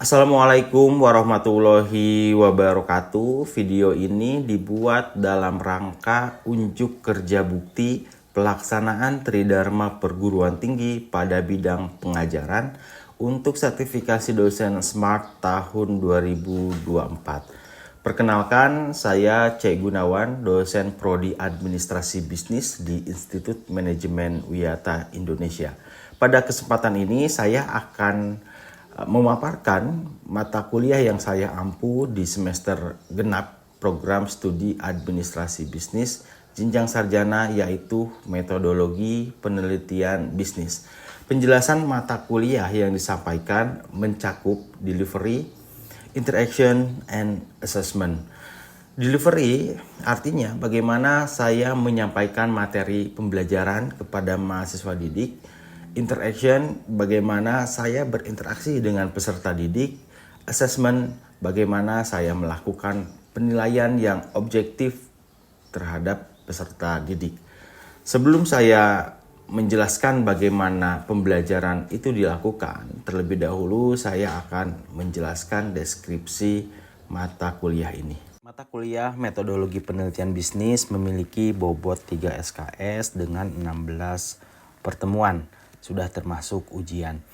Assalamualaikum warahmatullahi wabarakatuh. Video ini dibuat dalam rangka unjuk kerja bukti pelaksanaan Tridharma Perguruan Tinggi pada bidang pengajaran untuk sertifikasi dosen Smart tahun 2024. Perkenalkan, saya Cek Gunawan, dosen Prodi Administrasi Bisnis di Institut Manajemen Wiyata Indonesia. Pada kesempatan ini saya akan memaparkan mata kuliah yang saya ampu di semester genap program studi administrasi bisnis jenjang sarjana, yaitu metodologi penelitian bisnis. Penjelasan mata kuliah yang disampaikan mencakup delivery, interaction, and assessment. Delivery artinya bagaimana saya menyampaikan materi pembelajaran kepada mahasiswa didik. Interaction, bagaimana saya berinteraksi dengan peserta didik. Assessment, bagaimana saya melakukan penilaian yang objektif terhadap peserta didik. Sebelum saya menjelaskan bagaimana pembelajaran itu dilakukan, terlebih dahulu saya akan menjelaskan deskripsi mata kuliah ini. Mata kuliah metodologi penelitian bisnis memiliki bobot 3 SKS dengan 16 pertemuan. Sudah termasuk ujian.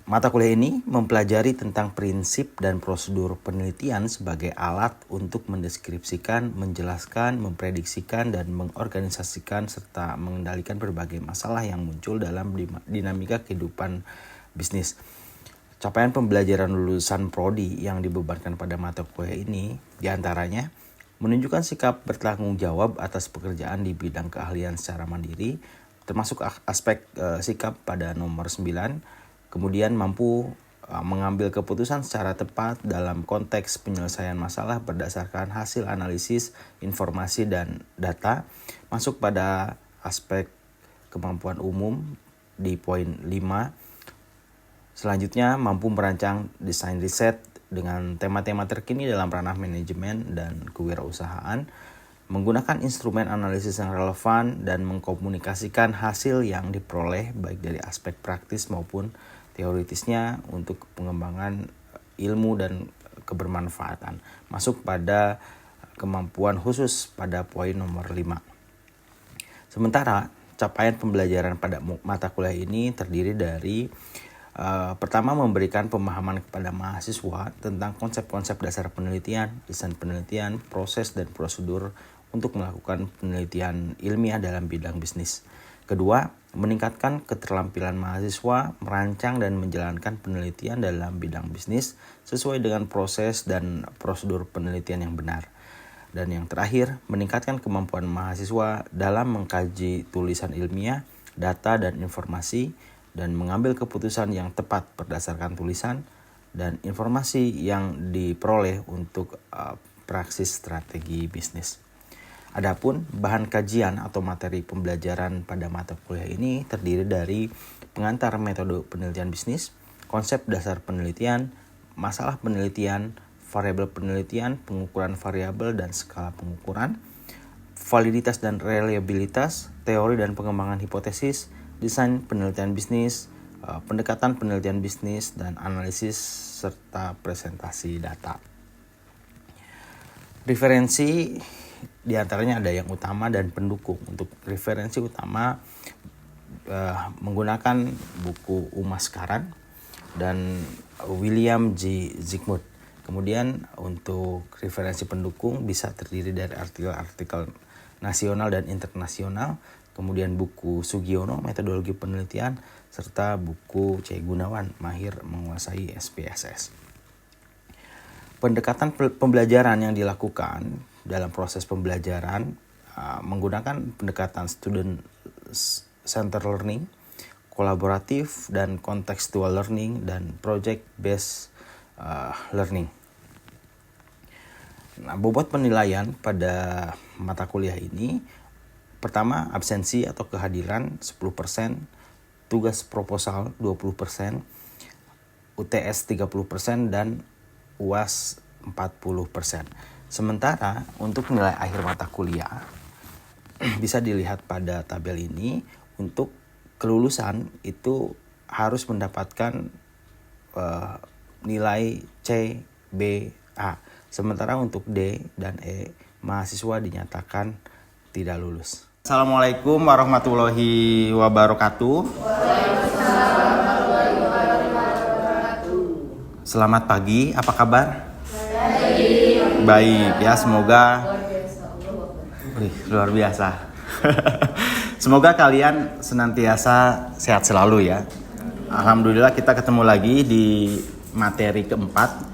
Mata kuliah ini mempelajari tentang prinsip dan prosedur penelitian sebagai alat untuk mendeskripsikan, menjelaskan, memprediksikan, dan mengorganisasikan serta mengendalikan berbagai masalah yang muncul dalam dinamika kehidupan bisnis. Capaian pembelajaran lulusan prodi yang dibebankan pada mata kuliah ini diantaranya menunjukkan sikap bertanggung jawab atas pekerjaan di bidang keahlian secara mandiri, termasuk aspek sikap pada nomor 9, kemudian mampu mengambil keputusan secara tepat dalam konteks penyelesaian masalah berdasarkan hasil analisis, informasi, dan data, masuk pada aspek kemampuan umum di poin 5. Selanjutnya, mampu merancang desain riset dengan tema-tema terkini dalam ranah manajemen dan kewirausahaan, menggunakan instrumen analisis yang relevan, dan mengkomunikasikan hasil yang diperoleh baik dari aspek praktis maupun teoritisnya untuk pengembangan ilmu dan kebermanfaatan. Masuk pada kemampuan khusus pada poin nomor 5. Sementara capaian pembelajaran pada mata kuliah ini terdiri dari pertama, memberikan pemahaman kepada mahasiswa tentang konsep-konsep dasar penelitian, desain penelitian, proses dan prosedur untuk melakukan penelitian ilmiah dalam bidang bisnis. Kedua, meningkatkan keterampilan mahasiswa merancang dan menjalankan penelitian dalam bidang bisnis sesuai dengan proses dan prosedur penelitian yang benar. Dan yang terakhir, meningkatkan kemampuan mahasiswa dalam mengkaji tulisan ilmiah, data dan informasi, dan mengambil keputusan yang tepat berdasarkan tulisan dan informasi yang diperoleh untuk praksis strategi bisnis. Adapun bahan kajian atau materi pembelajaran pada mata kuliah ini terdiri dari pengantar metode penelitian bisnis, konsep dasar penelitian, masalah penelitian, variabel penelitian, pengukuran variabel dan skala pengukuran, validitas dan reliabilitas, teori dan pengembangan hipotesis, desain penelitian bisnis, pendekatan penelitian bisnis, dan analisis serta presentasi data. Referensi diantaranya ada yang utama dan pendukung. Untuk referensi utama menggunakan buku Umas Karan dan William J. Zygmunt. Kemudian untuk referensi pendukung bisa terdiri dari artikel-artikel nasional dan internasional, kemudian buku Sugiono metodologi penelitian, serta buku Cek Gunawan Mahir Menguasai SPSS. Pendekatan pembelajaran yang dilakukan dalam proses pembelajaran menggunakan pendekatan student center learning, kolaboratif dan contextual learning, dan project based learning. Nah, bobot penilaian pada mata kuliah ini, pertama, absensi atau kehadiran 10%, tugas proposal 20%, UTS 30%, dan UAS 40%. Sementara untuk nilai akhir mata kuliah bisa dilihat pada tabel ini. Untuk kelulusan itu harus mendapatkan nilai C, B, A. Sementara untuk D dan E, mahasiswa dinyatakan tidak lulus. Assalamualaikum warahmatullahi wabarakatuh. Selamat pagi, apa kabar? Baik ya, semoga luar biasa. Semoga kalian senantiasa sehat selalu ya. Alhamdulillah kita ketemu lagi di materi keempat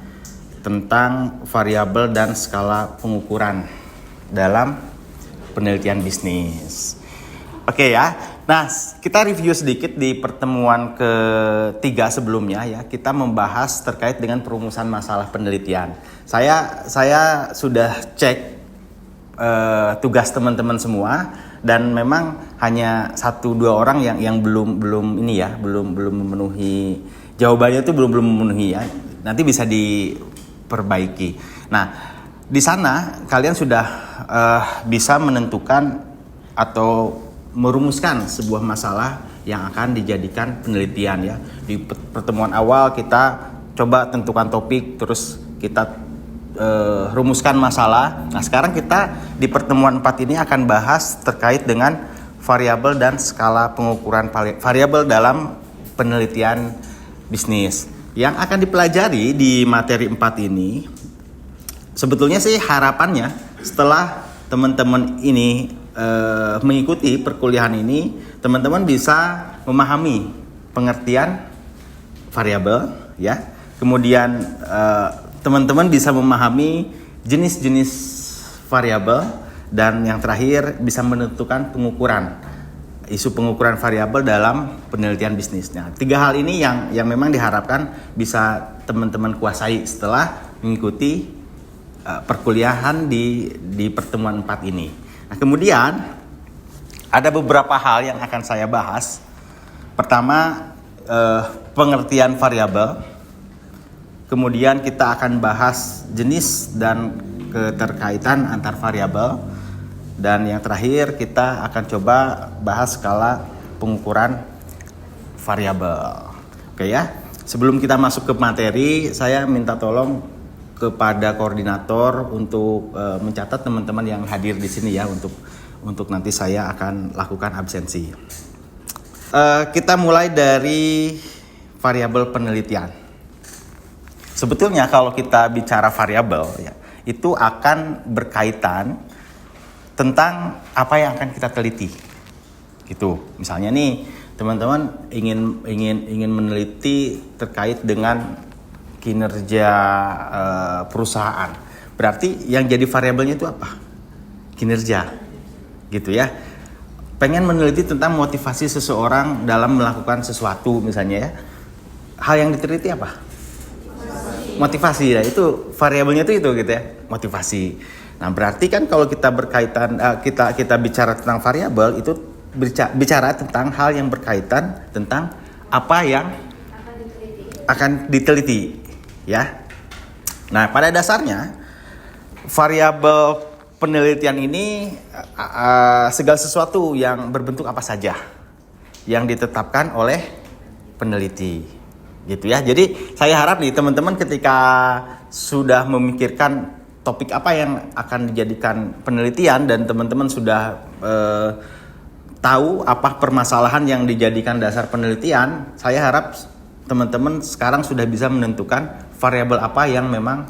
tentang variabel dan skala pengukuran dalam penelitian bisnis. Oke ya. Nah, kita review sedikit di pertemuan ketiga sebelumnya ya. Kita membahas terkait dengan perumusan masalah penelitian. Saya sudah cek tugas teman-teman semua dan memang hanya 1-2 orang yang belum memenuhi jawabannya itu belum memenuhi ya. Nanti bisa diperbaiki. Nah, di sana kalian sudah bisa menentukan atau merumuskan sebuah masalah yang akan dijadikan penelitian ya. Di pertemuan awal kita coba tentukan topik, terus kita rumuskan masalah. Nah, sekarang kita di pertemuan 4 ini akan bahas terkait dengan variabel dan skala pengukuran variabel dalam penelitian bisnis. Yang akan dipelajari di materi 4 ini, sebetulnya sih harapannya setelah teman-teman ini mengikuti perkuliahan ini, teman-teman bisa memahami pengertian variabel ya. Kemudian teman-teman bisa memahami jenis-jenis variabel dan yang terakhir bisa menentukan isu pengukuran variabel dalam penelitian bisnisnya. 3 hal ini yang memang diharapkan bisa teman-teman kuasai setelah mengikuti perkuliahan di pertemuan 4 ini. Nah, kemudian ada beberapa hal yang akan saya bahas. Pertama, pengertian variabel. Kemudian kita akan bahas jenis dan keterkaitan antar variabel. Dan yang terakhir kita akan coba bahas skala pengukuran variabel. Oke ya. Sebelum kita masuk ke materi, saya minta tolong kepada koordinator untuk mencatat teman-teman yang hadir di sini ya, untuk nanti saya akan lakukan absensi. Kita mulai dari variabel penelitian. Sebetulnya kalau kita bicara variabel ya, itu akan berkaitan tentang apa yang akan kita teliti. Gitu. Misalnya nih, teman-teman ingin meneliti terkait dengan kinerja perusahaan. Berarti yang jadi variabelnya itu apa? Kinerja. Gitu ya. Pengen meneliti tentang motivasi seseorang dalam melakukan sesuatu misalnya ya. Hal yang diteliti apa? Motivasi ya, itu variabelnya itu gitu ya, motivasi. Nah, berarti kan kalau kita berkaitan kita bicara tentang variabel itu bicara tentang hal yang berkaitan tentang apa yang akan diteliti ya. Nah, pada dasarnya variabel penelitian ini segala sesuatu yang berbentuk apa saja yang ditetapkan oleh peneliti. Gitu ya. Jadi saya harap nih teman-teman ketika sudah memikirkan topik apa yang akan dijadikan penelitian dan teman-teman sudah tahu apa permasalahan yang dijadikan dasar penelitian, saya harap teman-teman sekarang sudah bisa menentukan variabel apa yang memang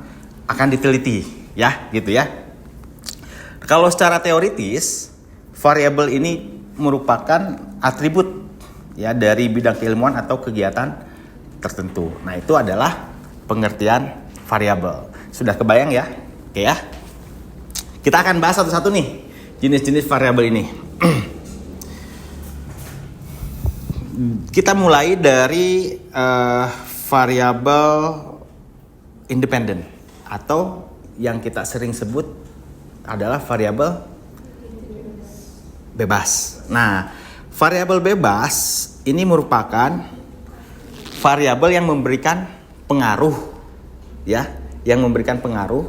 akan diteliti ya, gitu ya. Kalau secara teoritis, variabel ini merupakan atribut ya dari bidang keilmuan atau kegiatan tertentu. Nah, itu adalah pengertian variabel. Sudah kebayang ya? Oke ya. Kita akan bahas satu-satu nih jenis-jenis variabel ini. Kita mulai dari variabel independen atau yang kita sering sebut adalah variabel bebas. Nah, variabel bebas ini merupakan variabel yang memberikan pengaruh ya, yang memberikan pengaruh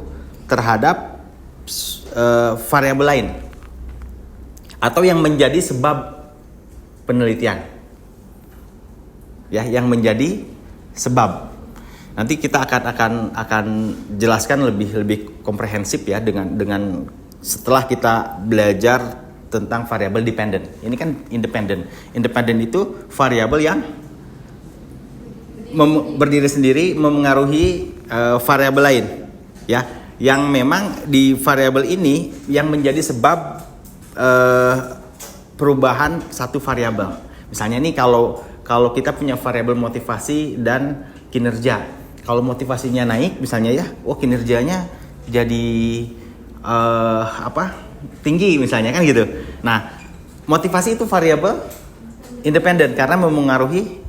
terhadap variabel lain atau yang menjadi sebab penelitian. Ya, yang menjadi sebab. Nanti kita akan jelaskan lebih komprehensif ya dengan setelah kita belajar tentang variabel dependent. Ini kan independent. Independent itu variabel yang berdiri sendiri memengaruhi variabel lain, ya. Yang memang di variabel ini yang menjadi sebab perubahan satu variabel. Misalnya nih kalau kita punya variabel motivasi dan kinerja. Kalau motivasinya naik misalnya ya, kinerjanya jadi tinggi misalnya kan gitu. Nah, motivasi itu variabel independen karena memengaruhi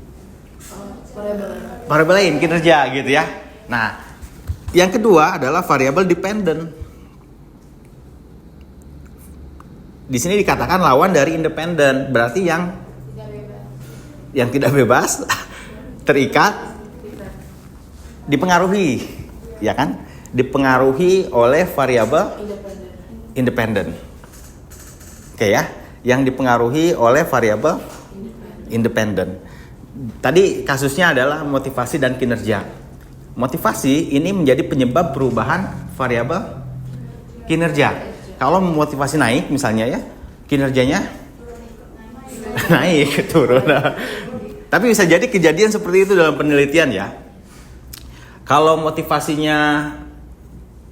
variabel lain kinerja gitu ya. Nah, yang kedua adalah variabel dependent. Di sini dikatakan lawan dari independen, berarti yang tidak bebas terikat dipengaruhi, ya kan? Dipengaruhi oleh variabel independen. Oke ya, yang dipengaruhi oleh variabel independen. Tadi kasusnya adalah motivasi dan kinerja. Motivasi ini menjadi penyebab perubahan variabel kinerja. Kalau motivasi naik misalnya ya, kinerjanya naik, turun. Tapi bisa jadi kejadian seperti itu dalam penelitian ya. Kalau motivasinya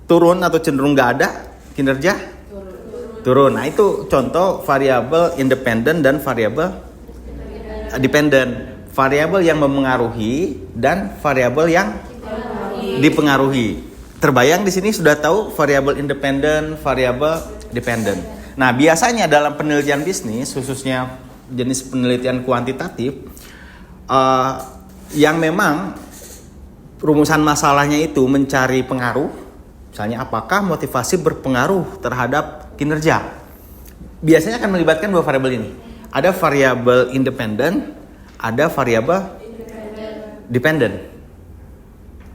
turun atau cenderung nggak ada, kinerja turun. Nah itu contoh variabel independen dan variabel dependent. Variabel yang memengaruhi dan variabel yang dipengaruhi. Terbayang di sini sudah tahu variabel independen, variabel dependent. Nah biasanya dalam penelitian bisnis, khususnya jenis penelitian kuantitatif, yang memang rumusan masalahnya itu mencari pengaruh, misalnya apakah motivasi berpengaruh terhadap kinerja. Biasanya akan melibatkan dua variabel ini. Ada variabel independen, ada variabel dependent.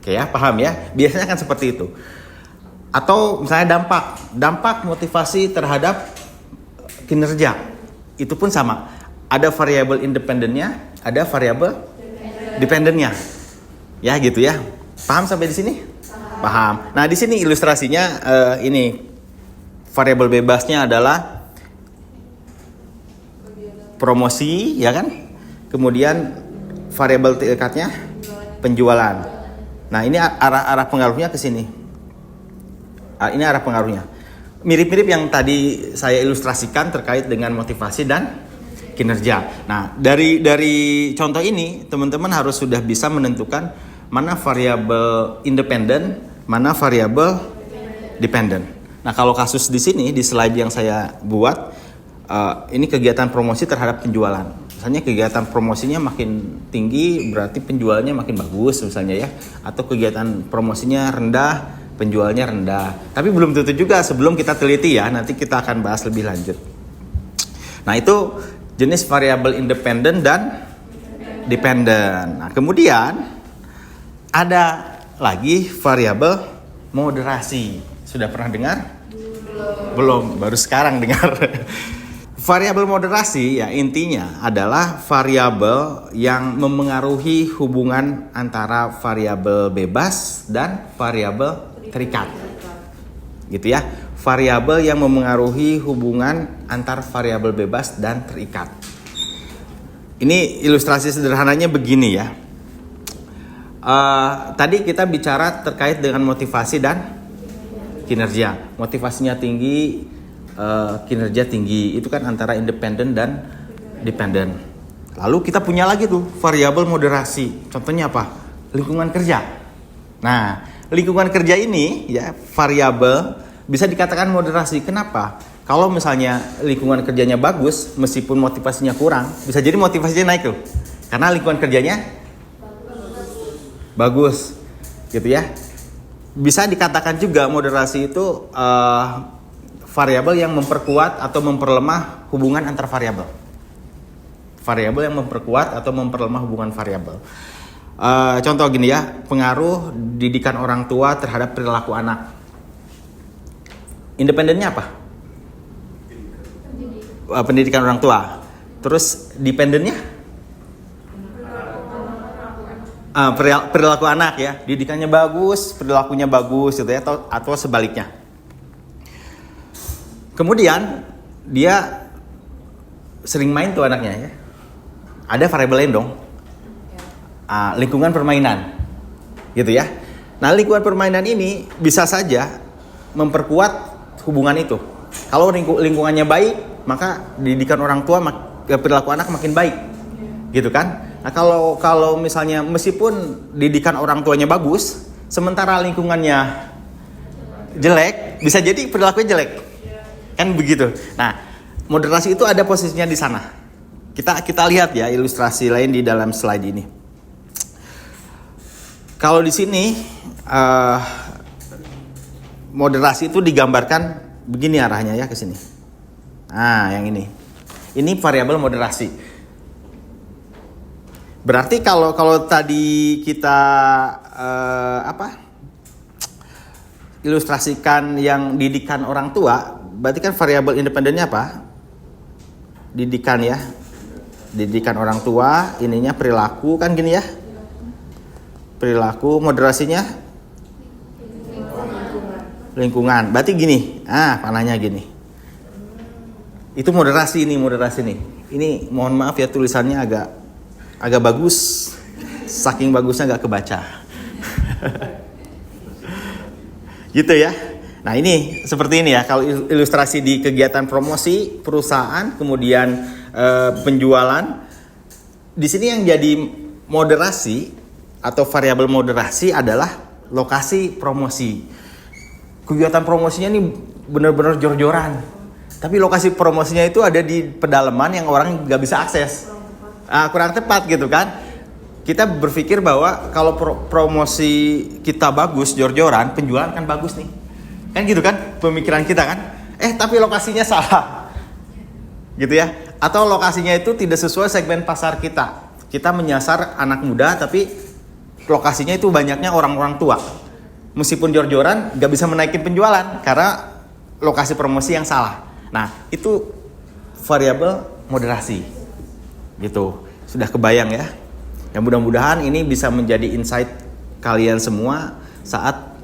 Oke ya, paham ya? Biasanya kan seperti itu. Atau misalnya dampak motivasi terhadap kinerja. Itu pun sama. Ada variabel independennya, ada variabel dependennya. Ya gitu ya. Paham sampai di sini? Paham. Nah, di sini ilustrasinya ini variabel bebasnya adalah promosi, ya kan? Kemudian variabel terikatnya penjualan. Nah, ini arah pengaruhnya ke sini. Ini arah pengaruhnya. Mirip-mirip yang tadi saya ilustrasikan terkait dengan motivasi dan kinerja. Nah, dari contoh ini teman-teman harus sudah bisa menentukan mana variabel independen, mana variabel dependent. Nah, kalau kasus di sini di slide yang saya buat, ini kegiatan promosi terhadap penjualan. Misalnya kegiatan promosinya makin tinggi, berarti penjualannya makin bagus misalnya ya. Atau kegiatan promosinya rendah, penjualnya rendah. Tapi belum tentu juga, sebelum kita teliti ya, nanti kita akan bahas lebih lanjut. Nah, itu jenis variabel independen dan dependent. Nah, kemudian ada lagi variabel moderasi. Sudah pernah dengar? Belum, baru sekarang dengar. Variabel moderasi ya intinya adalah variabel yang memengaruhi hubungan antara variabel bebas dan variabel terikat. Gitu ya. Variabel yang memengaruhi hubungan antar variabel bebas dan terikat. Ini ilustrasi sederhananya begini ya. Tadi kita bicara terkait dengan motivasi dan kinerja. Motivasinya tinggi, kinerja tinggi. Itu kan antara independen dan dependent. Lalu kita punya lagi tuh variabel moderasi. Contohnya apa? Lingkungan kerja. Nah, lingkungan kerja ini ya variabel bisa dikatakan moderasi. Kenapa? Kalau misalnya lingkungan kerjanya bagus, meskipun motivasinya kurang, bisa jadi motivasinya naik tuh. Karena lingkungan kerjanya bagus, gitu ya. Bisa dikatakan juga moderasi itu variabel yang memperkuat atau memperlemah hubungan antar variabel. Variabel yang memperkuat atau memperlemah hubungan variabel. Contoh gini ya, pengaruh didikan orang tua terhadap perilaku anak. Independennya apa? Pendidikan orang tua. Terus dependennya? Perilaku anak ya, didikannya bagus, perilakunya bagus gitu ya, atau sebaliknya. Kemudian dia sering main tuh anaknya ya. Ada variabel lain dong. Lingkungan permainan. Gitu ya. Nah, lingkungan permainan ini bisa saja memperkuat hubungan itu. Kalau lingkungannya baik, maka didikan orang tua, perilaku anak makin baik. Gitu kan? Nah, kalau misalnya meskipun didikan orang tuanya bagus, sementara lingkungannya jelek, bisa jadi perilakunya jelek. Kan begitu. Nah, moderasi itu ada posisinya di sana. Kita lihat ya ilustrasi lain di dalam slide ini. Kalau di sini moderasi itu digambarkan begini arahnya ya ke sini. Nah, yang ini. Ini variabel moderasi. Berarti kalau tadi kita ilustrasikan yang didikan orang tua, berarti kan variabel independennya apa? Didikan ya. Didikan orang tua, ininya perilaku kan gini ya. Perilaku, moderasinya lingkungan. Berarti gini. Panahnya gini. Itu moderasi nih. Ini mohon maaf ya tulisannya agak bagus, saking bagusnya gak kebaca. Gitu ya. Nah, ini seperti ini ya, kalau ilustrasi di kegiatan promosi perusahaan, kemudian penjualan. Di sini yang jadi moderasi atau variabel moderasi adalah lokasi promosi. Kegiatan promosinya ini benar-benar jor-joran. Tapi lokasi promosinya itu ada di pedalaman yang orang gak bisa akses. Kurang tepat gitu kan. Kita berpikir bahwa kalau promosi kita bagus, jor-joran, penjualan kan bagus nih. Kan gitu kan pemikiran kita kan. Tapi lokasinya salah. Gitu ya. Atau lokasinya itu tidak sesuai segmen pasar kita. Kita menyasar anak muda tapi lokasinya itu banyaknya orang-orang tua. Meskipun jor-joran gak bisa menaikin penjualan karena lokasi promosi yang salah. Nah, itu variabel moderasi. Gitu, sudah kebayang ya. Yang mudah-mudahan ini bisa menjadi insight kalian semua saat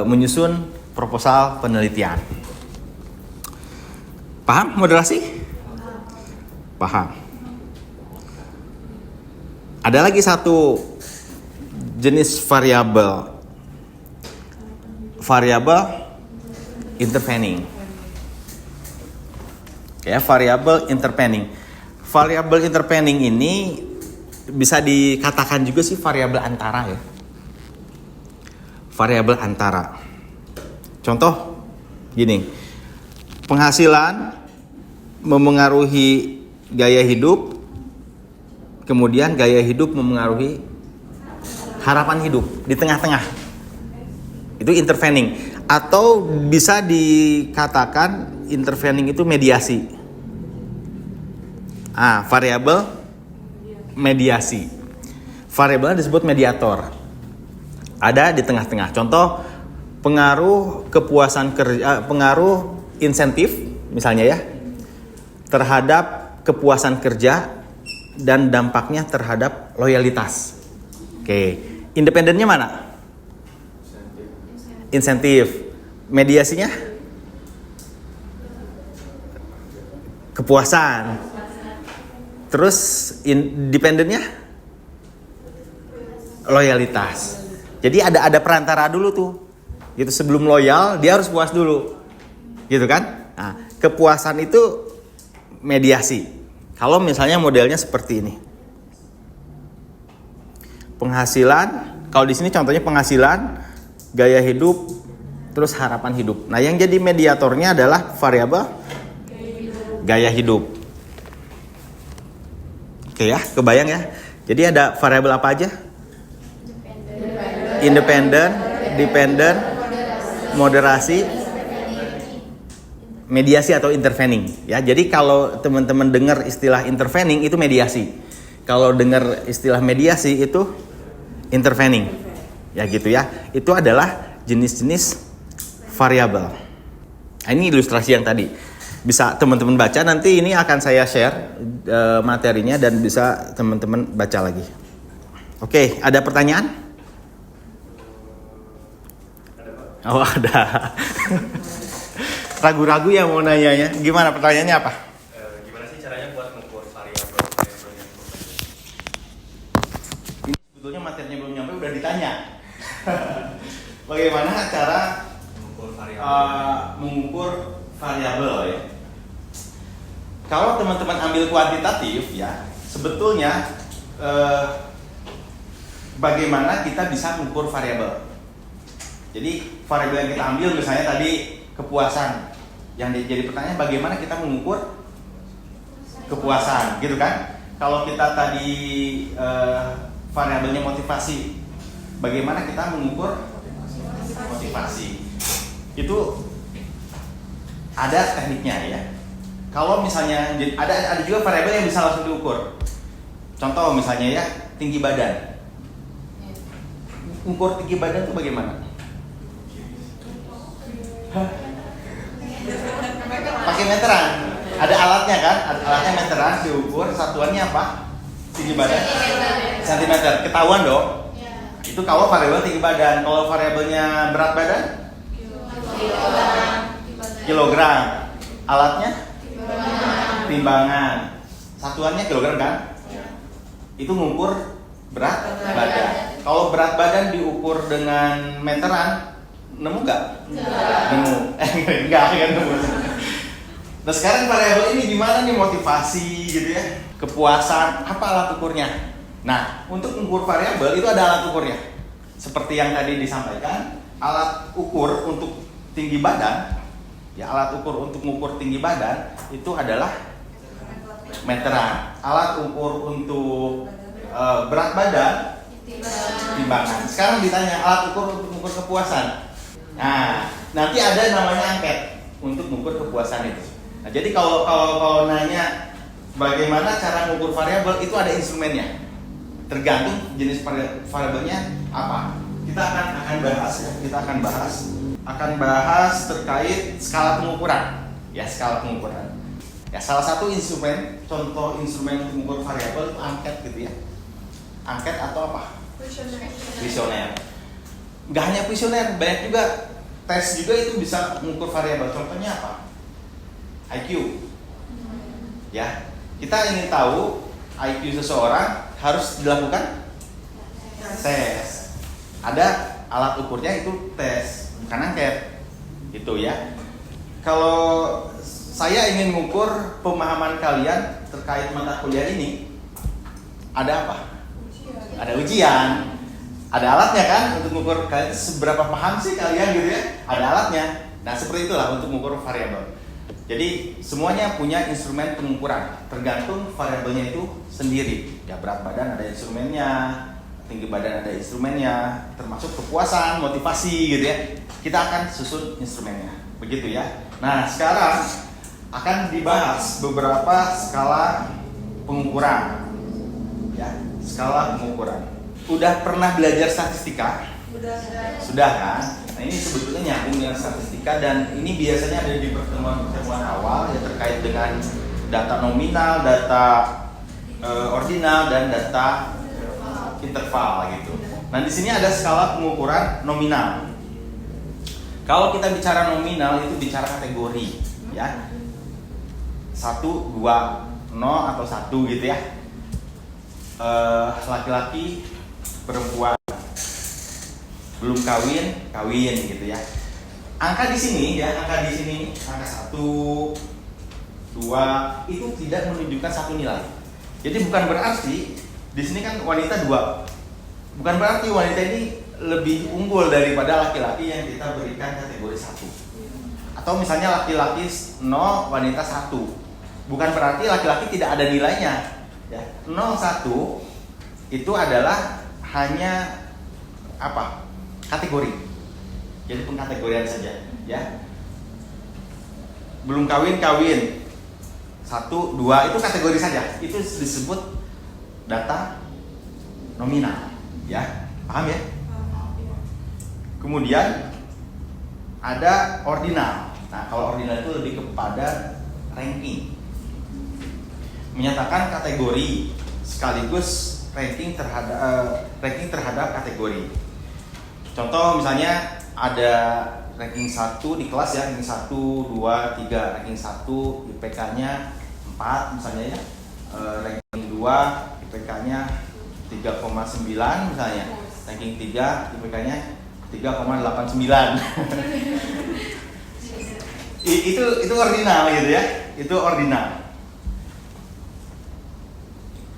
menyusun proposal penelitian. Paham moderasi? Paham. Ada lagi satu jenis variabel. Variabel intervening. Ya, variabel intervening. Variabel intervening ini bisa dikatakan juga sih variabel antara ya. Variabel antara. Contoh gini. Penghasilan memengaruhi gaya hidup, kemudian gaya hidup memengaruhi harapan hidup di tengah-tengah. Itu intervening. Atau bisa dikatakan intervening itu mediasi. Variabel mediasi. Variabelnya disebut mediator. Ada di tengah-tengah. Contoh pengaruh kepuasan kerja, pengaruh insentif misalnya ya terhadap kepuasan kerja dan dampaknya terhadap loyalitas. Oke, independennya mana? Insentif. Mediasinya? Kepuasan. Terus independennya loyalitas. Jadi ada perantara dulu tuh. Gitu, sebelum loyal dia harus puas dulu. Gitu kan? Nah, kepuasan itu mediasi. Kalau misalnya modelnya seperti ini. Penghasilan, kalau di sini contohnya penghasilan, gaya hidup, terus harapan hidup. Nah, yang jadi mediatornya adalah variabel gaya hidup. Oke ya, kebayang ya. Jadi ada variabel apa aja? Independen, dependent, moderasi, mediasi atau intervening. Ya, jadi kalau teman-teman dengar istilah intervening itu mediasi. Kalau dengar istilah mediasi itu intervening. Ya gitu ya. Itu adalah jenis-jenis variabel. Nah, ini ilustrasi yang tadi. Bisa teman-teman baca, nanti ini akan saya share materinya dan bisa teman-teman baca lagi. Oke, ada pertanyaan? Oh, ada. Ragu-ragu ya mau nanyanya. Gimana pertanyaannya apa? Gimana sih caranya buat mengukur variabel? Ini sebetulnya materinya belum nyampe udah ditanya. Bagaimana cara mengukur variabel ya? Kalau teman-teman ambil kuantitatif ya, sebetulnya bagaimana kita bisa mengukur variabel. Jadi variabel yang kita ambil misalnya tadi kepuasan. Yang jadi pertanyaan bagaimana kita mengukur kepuasan, gitu kan? Kalau kita tadi variabelnya motivasi, bagaimana kita mengukur motivasi? Itu ada tekniknya ya. Kalau misalnya ada juga variabel yang bisa langsung diukur. Contoh misalnya ya tinggi badan. Ukur tinggi badan itu bagaimana? Pakai meteran. Ada alatnya kan? Alatnya meteran diukur. Satuannya apa? Tinggi badan. Sentimeter. Ketahuan dong. Itu kalau variabel tinggi badan. Kalau variabelnya berat badan? Kilogram. Alatnya? Timbangan. Satuannya kilogram kan? Itu mengukur berat badan. Kalau berat badan diukur dengan meteran, nemu nggak? Nemu. Enggak kan nemu. Nah sekarang variabel ini gimana nih motivasi gitu ya? Kepuasan, apa alat ukurnya? Nah untuk mengukur variabel itu ada alat ukurnya. Seperti yang tadi disampaikan, alat ukur untuk tinggi badan, ya alat ukur untuk mengukur tinggi badan itu adalah meteran. Alat ukur untuk berat badan, timbangan. Sekarang ditanya alat ukur untuk mengukur kepuasan. Nah, nanti ada namanya angket untuk mengukur kepuasan itu. Nah, jadi kalau nanya bagaimana cara mengukur variabel itu ada instrumennya. Tergantung jenis variabelnya apa. Kita akan bahas ya. Kita akan bahas terkait skala pengukuran. Ya, skala pengukuran. Ya, salah satu instrumen, contoh instrumen untuk mengukur variabel itu angket gitu ya. Angket atau apa? Kuesioner. Nggak hanya kuesioner, banyak juga tes juga itu bisa mengukur variabel. Contohnya apa? IQ. Ya, kita ingin tahu IQ seseorang harus dilakukan tes. Ada alat ukurnya itu tes, bukan angket. Itu ya. Kalau saya ingin mengukur pemahaman kalian terkait mata kuliah ini, ada apa? Ada ujian. Ada alatnya kan untuk mengukur kalian seberapa paham sih kalian gitu ya. Ada alatnya. Nah seperti itulah untuk mengukur variabel. Jadi semuanya punya instrumen pengukuran. Tergantung variabelnya itu sendiri. Ya berat badan ada instrumennya, tinggi badan ada instrumennya, termasuk kepuasan, motivasi gitu ya. Kita akan susun instrumennya. Begitu ya. Nah sekarang akan dibahas beberapa skala pengukuran. Ya, skala pengukuran. Udah pernah belajar statistika? Sudah kan? Nah ini sebetulnya nyambung dengan statistika dan ini biasanya ada di pertemuan-pertemuan awal ya terkait dengan data nominal, data ordinal dan data interval gitu. Nah di sini ada skala pengukuran nominal. Kalau kita bicara nominal itu bicara kategori ya. 1, 2, 0 atau 1 gitu ya. Laki-laki, perempuan, belum kawin gitu ya. Angka di sini ya, angka 1, 2 itu tidak menunjukkan satu nilai. Jadi bukan berarti di sini kan wanita 2. Bukan berarti wanita ini lebih unggul daripada laki-laki yang kita berikan kategori 1. Atau misalnya laki-laki 0, wanita 1. Bukan berarti laki-laki tidak ada nilainya. Ya, 0, 1 itu adalah hanya apa? Kategori. Jadi pengkategorian saja, ya. Belum kawin. 1, 2 itu kategori saja. Itu disebut data nominal, ya. Paham ya? Kemudian ada ordinal. Nah, kalau ordinal itu lebih kepada ranking. Menyatakan kategori sekaligus ranking terhadap kategori. Contoh misalnya ada ranking 1 di kelas ya, ranking 1, 2, 3. Ranking 1 IPK-nya 4 misalnya ya. Ranking 2 IPK-nya 3,9 misalnya. Ranking 3 IPK-nya 3,89. Itu ordinal gitu ya. Itu ordinal.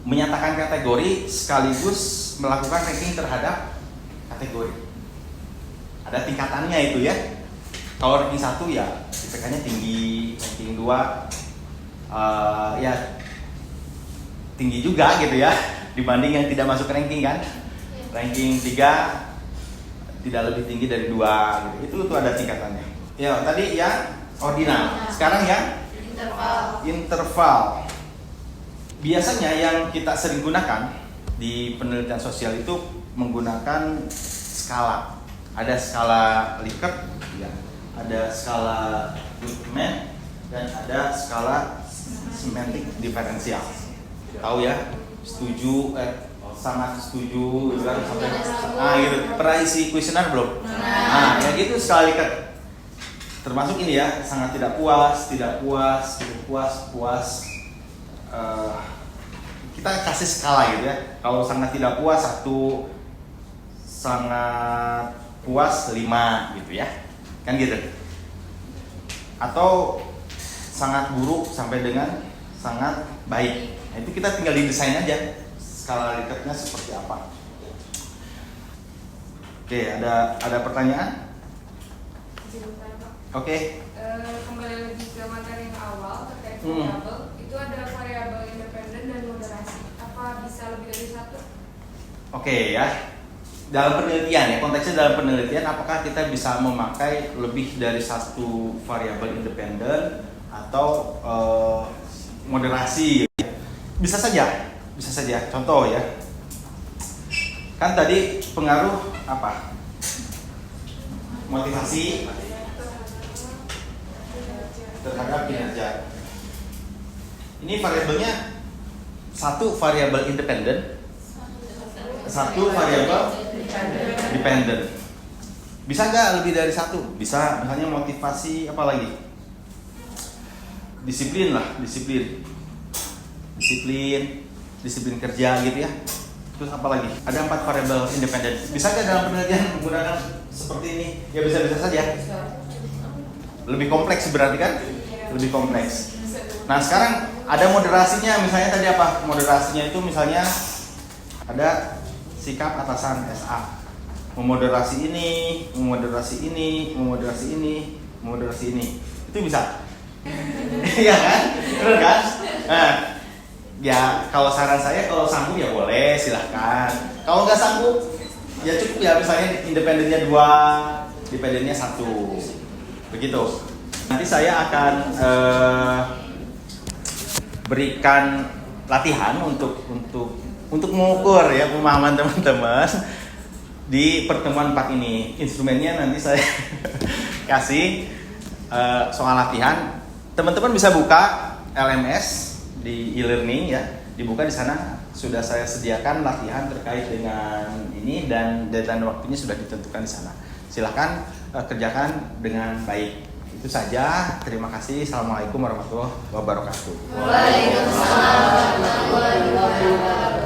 Menyatakan kategori sekaligus melakukan ranking terhadap kategori. Ada tingkatannya itu ya. Kalau ranking 1 ya IPK-nya tinggi, ranking 2 ya tinggi juga gitu ya dibanding yang tidak masuk ranking kan. Ranking 3 tidak lebih tinggi dari 2 gitu. Itu ada tingkatannya. Ya, tadi ya ordinal. Sekarang ya interval. Biasanya yang kita sering gunakan di penelitian sosial itu menggunakan skala. Ada skala Likert, ya. Ada skala Goodman, dan ada skala semantik diferensial. Tahu ya? Setuju, sangat setuju, gitu kan? Sampai, gitu. Pernah isi kuesioner belum? Nah, ya gitu skala Likert. Termasuk ini ya, sangat tidak puas, tidak puas, cukup puas, puas. Kita kasih skala gitu ya. Kalau sangat tidak puas 1, sangat puas 5 gitu ya. Kan gitu. Atau sangat buruk sampai dengan sangat baik. Nah, itu kita tinggal didesain aja skala Likertnya seperti apa. Oke, ada pertanyaan? Oke. Kembali lagi ke materi yang awal terkait variabel, itu ada variabel independen dan moderasi. Apa bisa lebih dari 1? Oke ya. Dalam penelitian ya, konteksnya dalam penelitian, apakah kita bisa memakai lebih dari 1 variabel independen atau moderasi? Bisa saja. Contoh ya. Kan tadi pengaruh apa? Motivasi terhadap kinerja. Ini variabelnya 1 variabel independen, 1 variabel dependent. Bisa nggak lebih dari 1? Bisa. Misalnya motivasi, apa lagi? Disiplin kerja gitu ya. Terus apa lagi? Ada 4 variabel independen. Bisa nggak dalam penelitian menggunakan seperti ini? Ya bisa saja. Lebih kompleks berarti kan? Lebih kompleks. Nah sekarang ada moderasinya. Misalnya tadi apa? Moderasinya itu misalnya ada sikap atasan SA. Memoderasi ini. Itu bisa. Iya kan? Benar kan? Nah, ya kalau saran saya kalau sanggup ya boleh silahkan. Kalau nggak sanggup ya cukup ya misalnya independennya 2, dependennya 1. Begitu. Nanti saya akan berikan latihan untuk mengukur ya pemahaman teman-teman di pertemuan 4 ini. Instrumennya nanti saya kasih soal latihan. Teman-teman bisa buka LMS di e-learning ya. Dibuka di sana sudah saya sediakan latihan terkait dengan ini dan deadline waktunya sudah ditentukan di sana. Silakan kerjakan dengan baik. Itu saja. Terima kasih. Assalamualaikum warahmatullahi wabarakatuh. Waalaikumsalam warahmatullahi wabarakatuh.